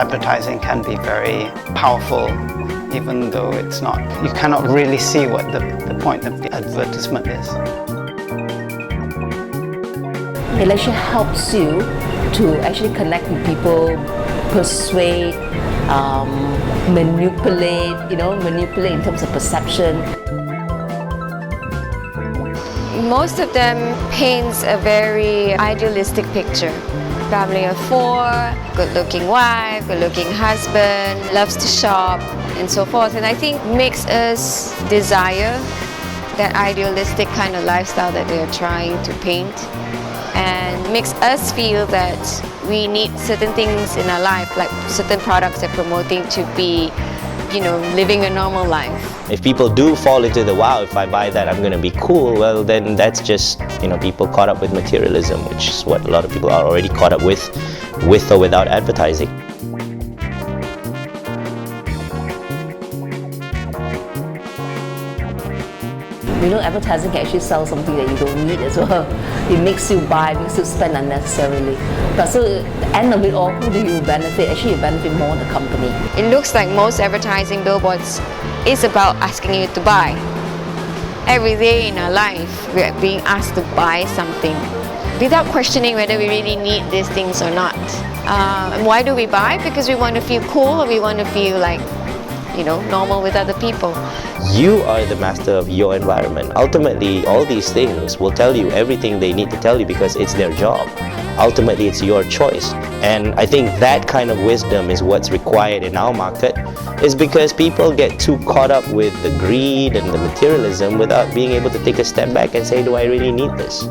advertising can be very powerful, even though it's not. You cannot really see what the point of the advertisement is. It actually helps you to actually connect with people, persuade, manipulate in terms of perception. Most of them paints a very idealistic picture. Family of 4, good-looking wife, good-looking husband, loves to shop, and so forth. And I think makes us desire that idealistic kind of lifestyle that they're trying to paint, and makes us feel that we need certain things in our life, like certain products they're promoting to be, living a normal life. If people do fall into the, wow, if I buy that, I'm going to be cool, well, then that's just, people caught up with materialism, which is what a lot of people are already caught up with or without advertising. Advertising can actually sell something that you don't need as well. It makes you buy, makes you spend unnecessarily. But so at the end of it all, who do you benefit? Actually, you benefit more the company. It looks like most advertising billboards is about asking you to buy. Every day in our life, we are being asked to buy something without questioning whether we really need these things or not. And why do we buy? Because we want to feel cool, or we want to feel like, normal with other people. You are the master of your environment. Ultimately, all these things will tell you everything they need to tell you because it's their job. Ultimately, it's your choice. And I think that kind of wisdom is what's required in our market, is because people get too caught up with the greed and the materialism without being able to take a step back and say, do I really need this?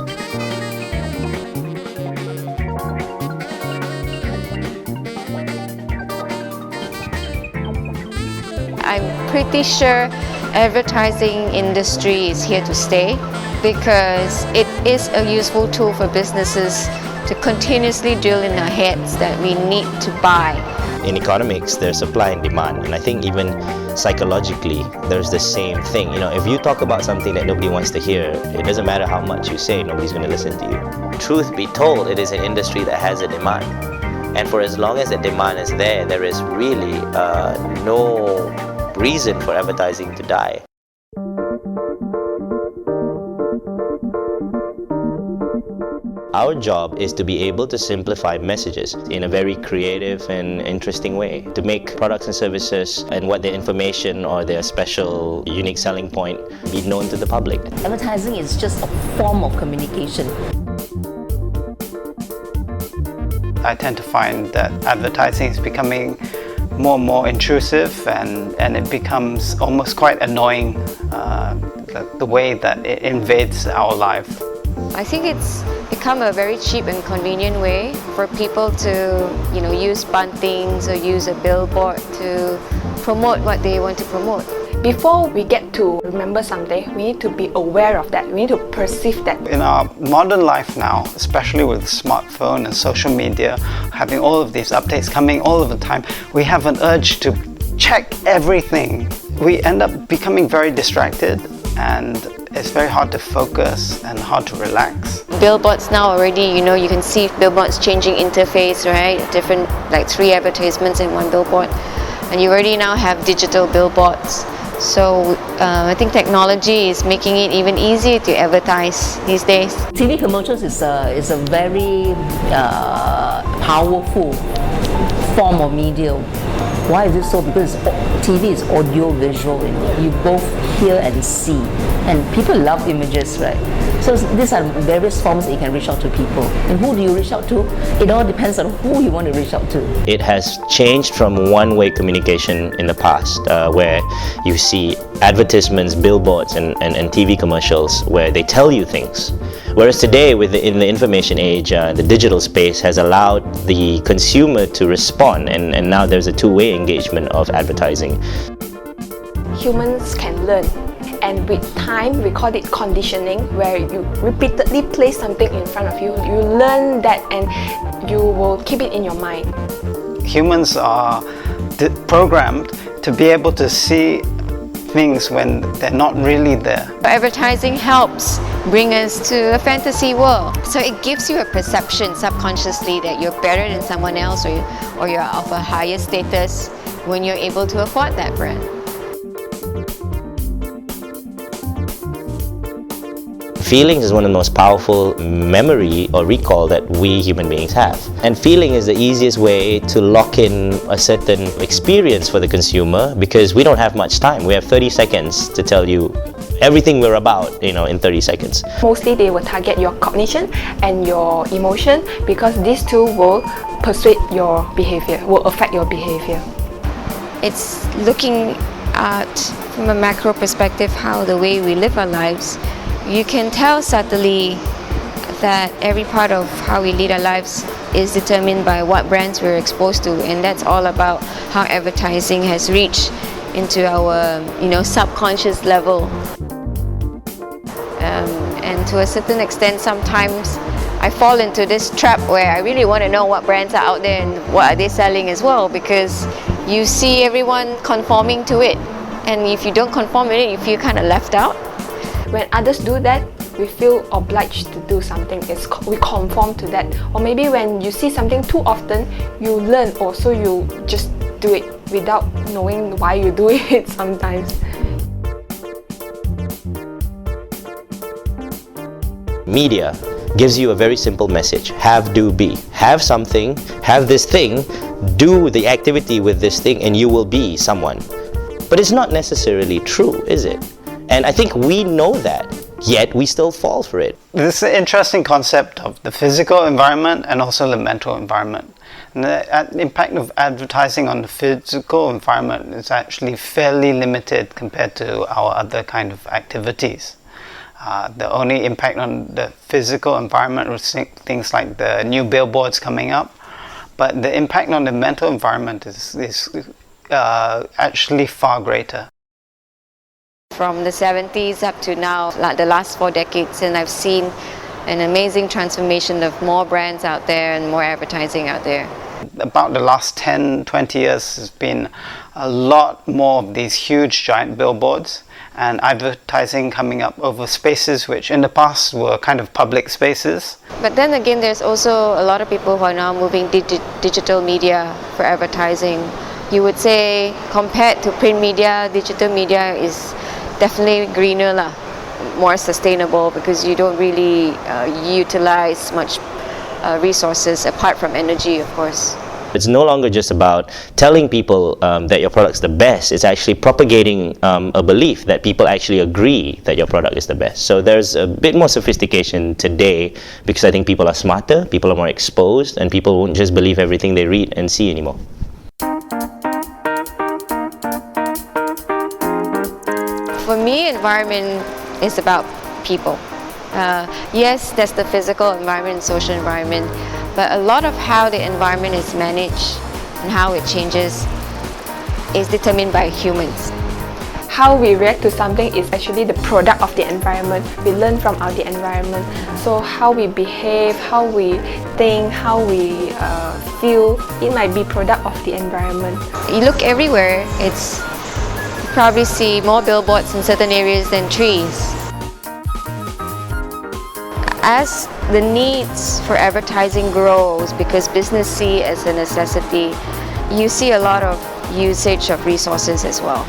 I'm pretty sure advertising industry is here to stay, because it is a useful tool for businesses to continuously drill in our heads that we need to buy. In economics, there's supply and demand, and I think even psychologically, there's the same thing. If you talk about something that nobody wants to hear, it doesn't matter how much you say, nobody's going to listen to you. Truth be told, it is an industry that has a demand. And for as long as the demand is there is really no reason for advertising to die. Our job is to be able to simplify messages in a very creative and interesting way, to make products and services and what their information or their special, unique selling point be known to the public. Advertising is just a form of communication. I tend to find that advertising is becoming more and more intrusive, and it becomes almost quite annoying, the way that it invades our life. I think it's become a very cheap and convenient way for people to, use buntings or use a billboard to promote what they want to promote. Before we get to remember someday, we need to be aware of that. We need to perceive that. In our modern life now, especially with smartphone and social media, having all of these updates coming all of the time, we have an urge to check everything. We end up becoming very distracted, and it's very hard to focus and hard to relax. Billboards now already, you can see billboards changing interface, right? Different, like 3 advertisements in one billboard. And you already now have digital billboards. So I think technology is making it even easier to advertise these days. TV commercials is a very powerful form of media. Why is it so? Because TV is audio-visual. You both hear and see. And people love images, right? So these are various forms that you can reach out to people. And who do you reach out to? It all depends on who you want to reach out to. It has changed from one-way communication in the past, where you see advertisements, billboards, and TV commercials where they tell you things. Whereas today, in the information age, the digital space has allowed the consumer to respond, and now there's a two-way engagement of advertising. Humans can learn, and with time we call it conditioning, where you repeatedly place something in front of you, you learn that and you will keep it in your mind. Humans are programmed to be able to see things when they're not really there. Advertising helps bring us to a fantasy world. So it gives you a perception subconsciously that you're better than someone else, or you're of a higher status when you're able to afford that brand. Feelings is one of the most powerful memory or recall that we human beings have. And feeling is the easiest way to lock in a certain experience for the consumer, because we don't have much time. We have 30 seconds to tell you everything we're about, in 30 seconds. Mostly they will target your cognition and your emotion, because these two will persuade your behavior, will affect your behavior. It's looking at, from a macro perspective, how the way we live our lives. You can tell subtly that every part of how we lead our lives is determined by what brands we're exposed to, and that's all about how advertising has reached into our subconscious level. And to a certain extent, sometimes I fall into this trap where I really want to know what brands are out there and what are they selling as well, because you see everyone conforming to it, and if you don't conform with it, you feel kind of left out. When others do that, we feel obliged to do something. We conform to that. Or maybe when you see something too often, you learn, so you just do it without knowing why you do it sometimes. Media gives you a very simple message: have, do, be. Have something, have this thing, do the activity with this thing, and you will be someone. But it's not necessarily true, is it? And I think we know that, yet we still fall for it. This is an interesting concept of the physical environment and also the mental environment. And the impact of advertising on the physical environment is actually fairly limited compared to our other kind of activities. The only impact on the physical environment was things like the new billboards coming up, but the impact on the mental environment is actually far greater. From the 70s up to now, like the last 4 decades, and I've seen an amazing transformation of more brands out there and more advertising out there. About the last 10-20 years, there's been a lot more of these huge giant billboards and advertising coming up over spaces which in the past were kind of public spaces. But then again, there's also a lot of people who are now moving digital media for advertising. You would say, compared to print media, digital media is definitely greener, more sustainable, because you don't really utilize much resources apart from energy, of course. It's no longer just about telling people that your product's the best. It's actually propagating a belief that people actually agree that your product is the best. So there's a bit more sophistication today, because I think people are smarter, people are more exposed, and people won't just believe everything they read and see anymore. For me, environment is about people. Yes, there's the physical environment and social environment, but a lot of how the environment is managed and how it changes is determined by humans. How we react to something is actually the product of the environment. We learn from the environment. So how we behave, how we think, how we feel, it might be product of the environment. You look everywhere, you probably see more billboards in certain areas than trees. As the needs for advertising grows, because business see as a necessity, you see a lot of usage of resources as well.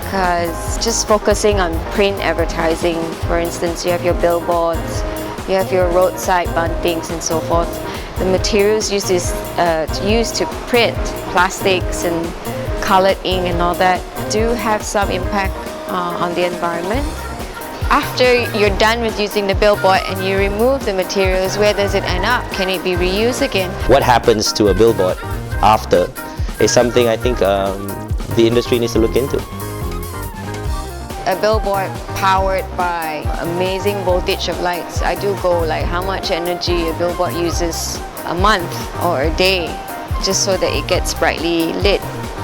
Because just focusing on print advertising, for instance, you have your billboards, you have your roadside buntings and so forth. The materials used to print, plastics and colored ink and all that, do have some impact on the environment. After you're done with using the billboard and you remove the materials, where does it end up? Can it be reused again? What happens to a billboard after is something I think the industry needs to look into. A billboard powered by amazing voltage of lights. I do go like how much energy a billboard uses a month or a day just so that it gets brightly lit.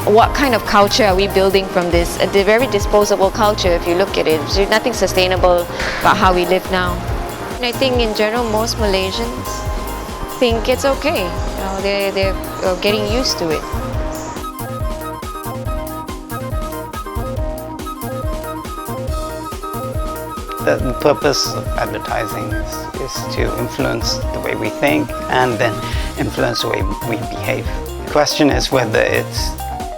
What kind of culture are we building from this? A very disposable culture if you look at it. There's nothing sustainable about how we live now. And I think in general most Malaysians think it's okay. They're getting used to it. The purpose of advertising is to influence the way we think and then influence the way we behave. The question is whether it's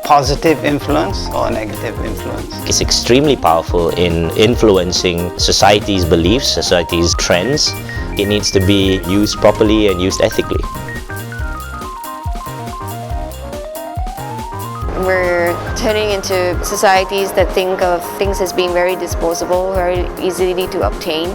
positive influence or negative influence. It's extremely powerful in influencing society's beliefs, society's trends. It needs to be used properly and used ethically. We're turning into societies that think of things as being very disposable, very easily to obtain.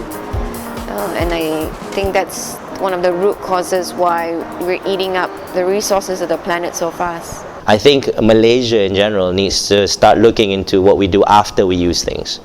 And I think that's one of the root causes why we're eating up the resources of the planet so fast. I think Malaysia in general needs to start looking into what we do after we use things.